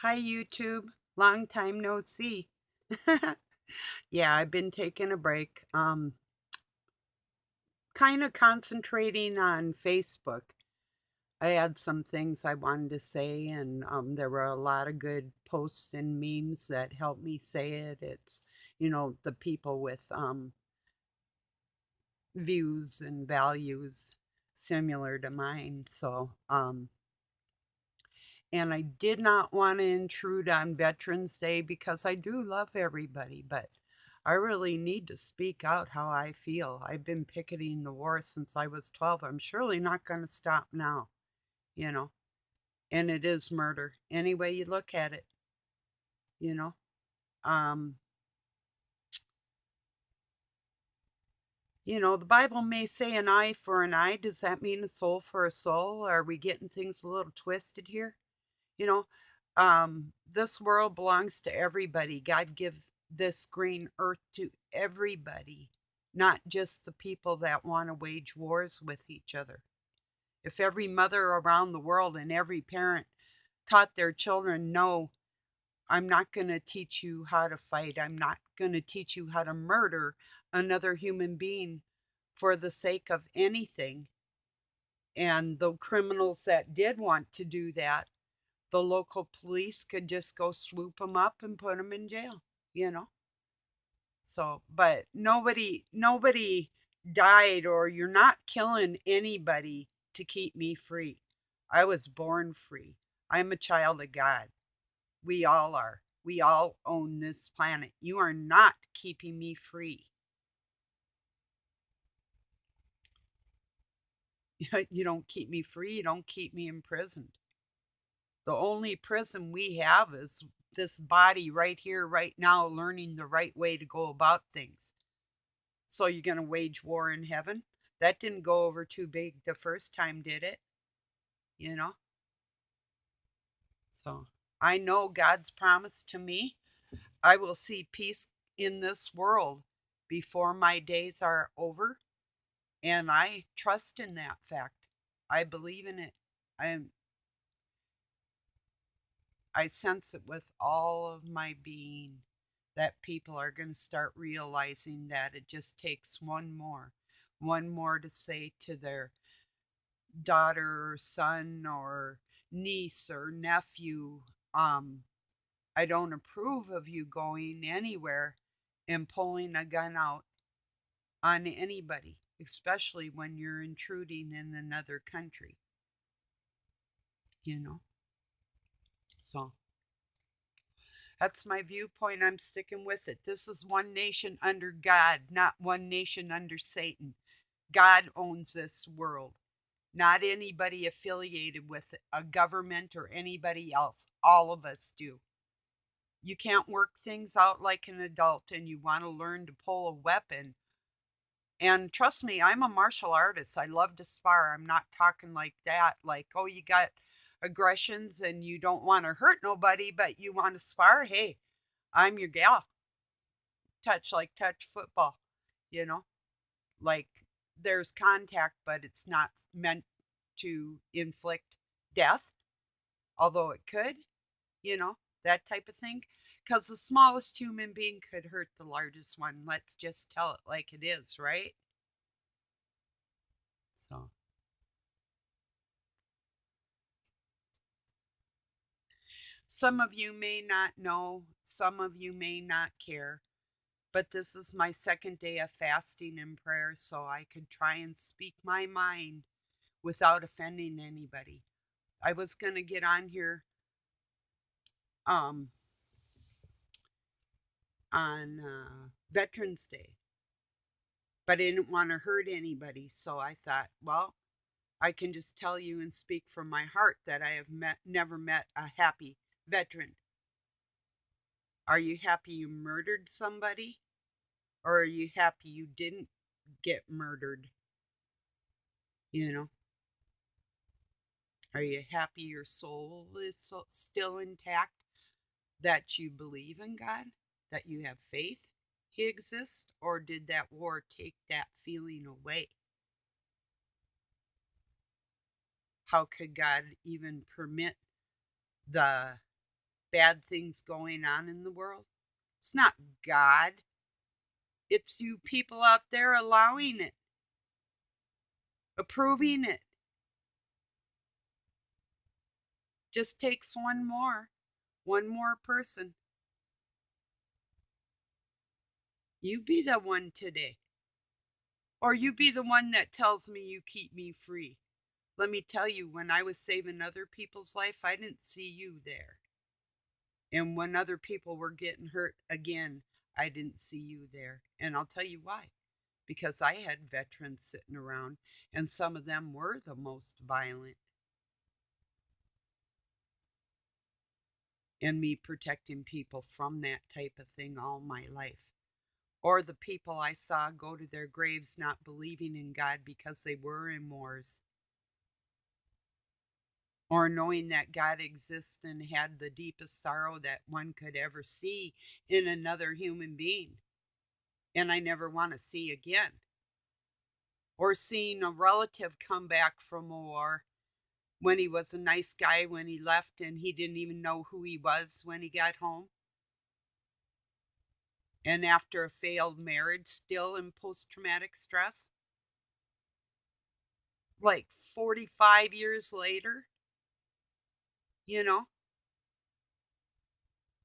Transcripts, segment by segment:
Hi, YouTube. Long time no see. Yeah, I've been taking a break. Kind of concentrating on Facebook. I had some things I wanted to say, and there were a lot of good posts and memes that helped me say it. It's, the people with views and values similar to mine. And I did not want to intrude on Veterans Day because I do love everybody, but I really need to speak out how I feel. I've been picketing the war since I was 12. I'm surely not going to stop now, you know, and it is murder any way you look at it, you know. Um, the Bible may say an eye for an eye. Does that mean a soul for a soul? Are we getting things a little twisted here? You know, this world belongs to everybody. God gives this green earth to everybody, not just the people that want to wage wars with each other. If every mother around the world and every parent taught their children, no, I'm not going to teach you how to fight, I'm not going to teach you how to murder another human being for the sake of anything. And the criminals that did want to do that, the local police could just go swoop them up and put them in jail, you know? So, but nobody died, or you're not killing anybody to keep me free. I was born free. I'm a child of God. We all are. We all own this planet. You are not keeping me free. You don't keep me free. You don't keep me imprisoned. The only prison we have is this body right here, right now, learning the right way to go about things. So you're going to wage war in heaven? That didn't go over too big the first time, did it? You know? So I know God's promise to me. I will see peace in this world before my days are over. And I trust in that fact. I believe in it. I, I sense it with all of my being that people are going to start realizing that it just takes one more to say to their daughter or son or niece or nephew, um, I don't approve of you going anywhere and pulling a gun out on anybody, especially when you're intruding in another country, you know? So that's my viewpoint. I'm sticking with it. This is one nation under God, not one nation under Satan. God owns this world, not anybody affiliated with a government or anybody else. All of us do. You can't work things out like an adult and you want to learn to pull a weapon. And trust me, I'm a martial artist. I love to spar. I'm not talking like that, like, oh, you got aggressions and you don't want to hurt nobody, but you want to spar. Hey, I'm your gal. Touch like touch football, you know? Like there's contact, but it's not meant to inflict death, although it could, that type of thing. Because the smallest human being could hurt the largest one. Let's just tell it like it is, right? So, some of you may not know, some of you may not care, but this is my second day of fasting and prayer, so I could try and speak my mind without offending anybody. I was going to get on here um, on Veterans Day, but I didn't want to hurt anybody, so I thought, well, I can just tell you and speak from my heart that I have never met a happy veteran. Are you happy you murdered somebody? Or are you happy you didn't get murdered? You know, are you happy your soul is still intact? That you believe in God? That you have faith He exists? Or did that war take that feeling away? How could God even permit the bad things going on in the world. It's not God. It's you people out there allowing it, approving it. Just takes one more person. You be the one today. Or you be the one that tells me you keep me free. Let me tell you, when I was saving other people's life, I didn't see you there. And when other people were getting hurt again, I didn't see you there. And I'll tell you why. Because I had veterans sitting around, and some of them were the most violent. And me protecting people from that type of thing all my life. Or the people I saw go to their graves not believing in God because they were in wars. Or knowing that God exists and had the deepest sorrow that one could ever see in another human being. And I never want to see again. Or seeing a relative come back from a war when he was a nice guy when he left and he didn't even know who he was when he got home. And after a failed marriage, still in post traumatic stress. Like 45 years later, you know?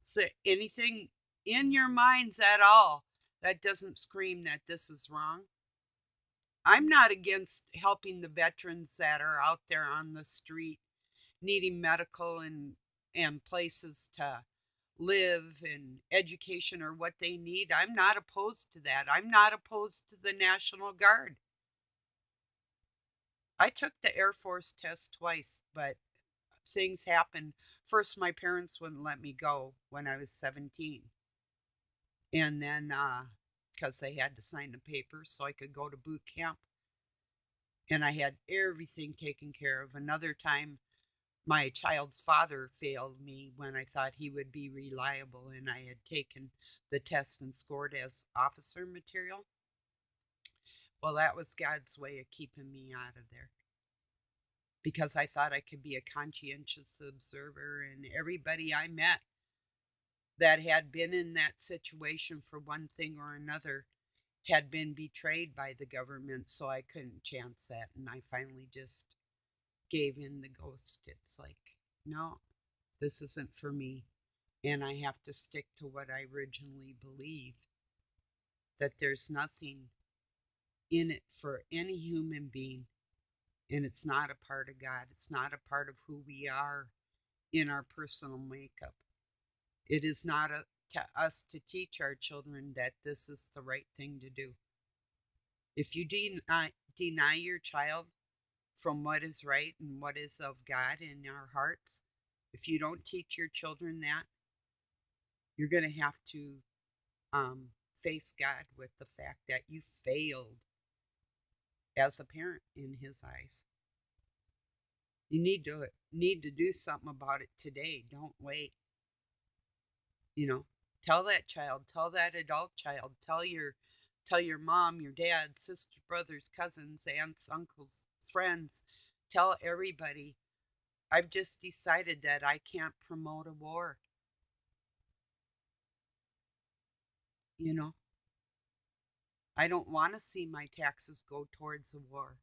So anything in your minds at all that doesn't scream that this is wrong. I'm not against helping the veterans that are out there on the street needing medical and places to live and education or what they need. I'm not opposed to that. I'm not opposed to the National Guard. I took the Air Force test twice, but things happened. First, my parents wouldn't let me go when I was 17. And then, because they had to sign the paper so I could go to boot camp. And I had everything taken care of. Another time, my child's father failed me when I thought he would be reliable, and I had taken the test and scored as officer material. Well, that was God's way of keeping me out of there. Because I thought I could be a conscientious observer, and everybody I met that had been in that situation for one thing or another had been betrayed by the government, so I couldn't chance that. And I finally just gave in the ghost. It's like, no, this isn't for me. And I have to stick to what I originally believed, that there's nothing in it for any human being. And it's not a part of God. It's not a part of who we are in our personal makeup. It is not to us to teach our children that this is the right thing to do. If you deny your child from what is right and what is of God in our hearts, if you don't teach your children that, you're going to have to face God with the fact that you failed as a parent in his eyes. You need to do something about it today. Don't wait. Tell that child, tell that adult child, tell your mom, your dad, sisters, brothers, cousins, aunts, uncles, friends, tell everybody, I've just decided that I can't promote a war. I don't want to see my taxes go towards a war,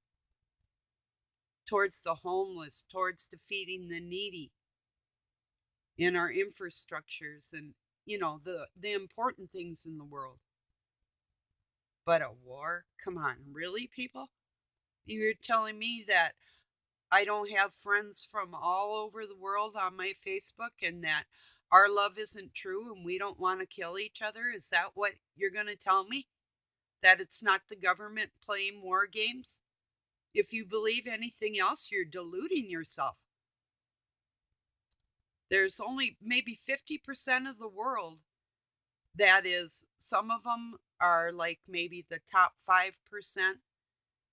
towards the homeless, towards defeating the needy in our infrastructures and, the important things in the world. But a war? Come on, really, people? You're telling me that I don't have friends from all over the world on my Facebook and that our love isn't true and we don't want to kill each other? Is that what you're going to tell me? That it's not the government playing war games? If you believe anything else, you're deluding yourself. There's only maybe 50% of the world that is, some of them are like maybe the top 5%.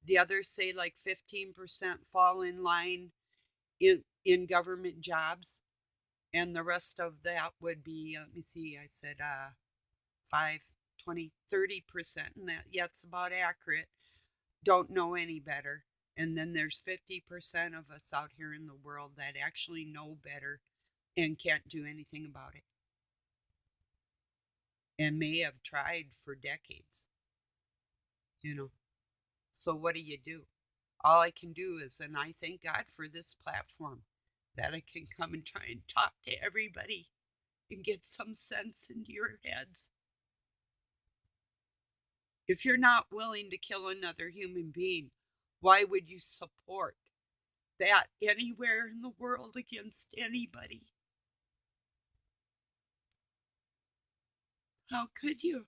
The others say like 15% fall in line in government jobs. And the rest of that would be, let me see, I said 5, 20, 30%. And that's about accurate. Don't know any better. And then there's 50% of us out here in the world that actually know better and can't do anything about it, and may have tried for decades, you know. So what do? All I can do is, and I thank God for this platform, that I can come and try and talk to everybody and get some sense into your heads. If you're not willing to kill another human being, why would you support that anywhere in the world against anybody? How could you?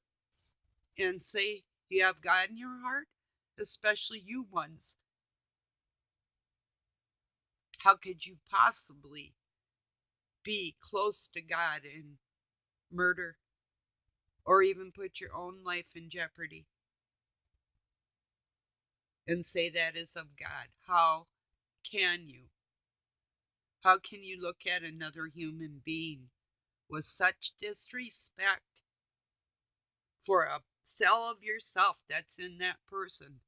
And say you have God in your heart, especially you ones. How could you possibly be close to God and murder or even put your own life in jeopardy and say that is of God? How can you? How can you look at another human being with such disrespect for a cell of yourself that's in that person?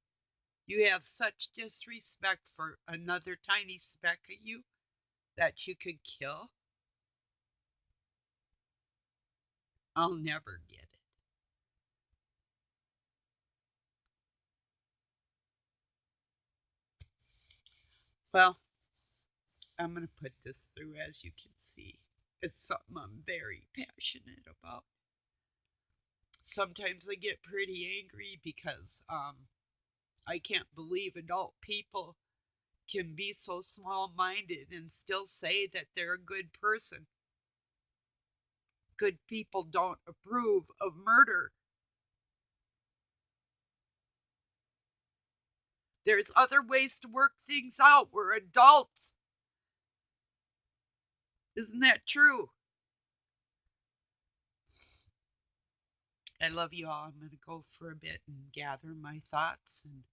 You have such disrespect for another tiny speck of you that you could kill? I'll never get it. Well, I'm going to put this through, as you can see. It's something I'm very passionate about. Sometimes I get pretty angry because I can't believe adult people can be so small-minded and still say that they're a good person. Good people don't approve of murder. There's other ways to work things out. We're adults. Isn't that true? I love you all. I'm going to go for a bit and gather my thoughts and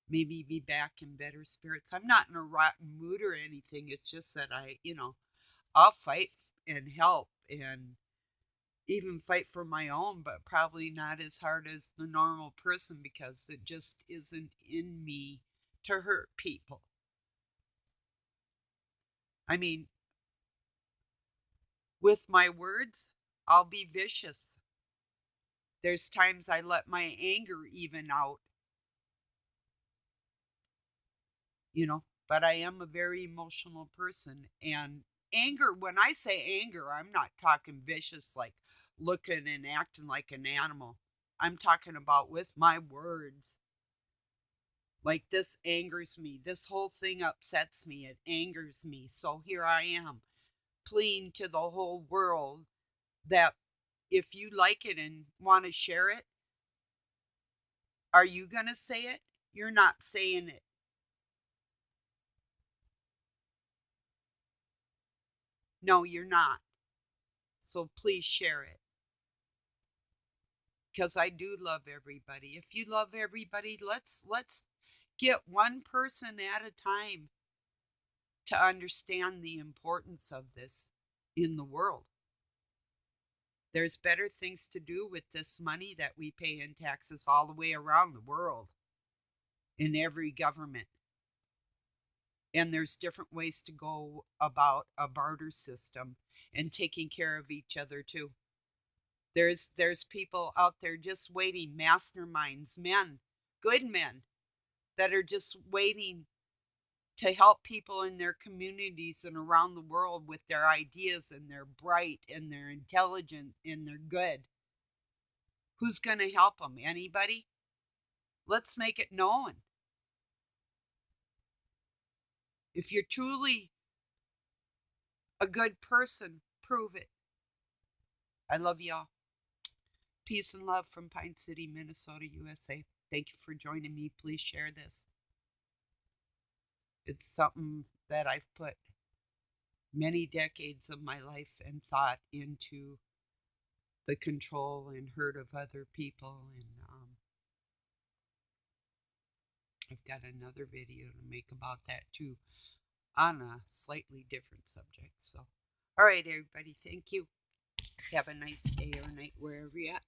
maybe be back in better spirits. I'm not in a rotten mood or anything. It's just that I'll fight and help and even fight for my own, but probably not as hard as the normal person because it just isn't in me to hurt people. I mean, with my words, I'll be vicious. There's times I let my anger even out, but I am a very emotional person. And anger, when I say anger, I'm not talking vicious, like looking and acting like an animal. I'm talking about with my words. Like, this angers me. This whole thing upsets me. It angers me. So here I am, pleading to the whole world that if you like it and want to share it, are you going to say it? You're not saying it. No, you're not. So please share it. Because I do love everybody. If you love everybody, let's get one person at a time to understand the importance of this in the world. There's better things to do with this money that we pay in taxes all the way around the world, in every government. And there's different ways to go about a barter system and taking care of each other too. There's people out there just waiting, masterminds, men, good men, that are just waiting to help people in their communities and around the world with their ideas, and they're bright and they're intelligent and they're good. Who's going to help them? Anybody? Let's make it known. If you're truly a good person, prove it. I love y'all. Peace and love from Pine City, Minnesota, USA. Thank you for joining me. Please share this. It's something that I've put many decades of my life and thought into the control and hurt of other people. And I've got another video to make about that too, on a slightly different subject. So, all right, everybody, thank you. Have a nice day or night wherever you're at.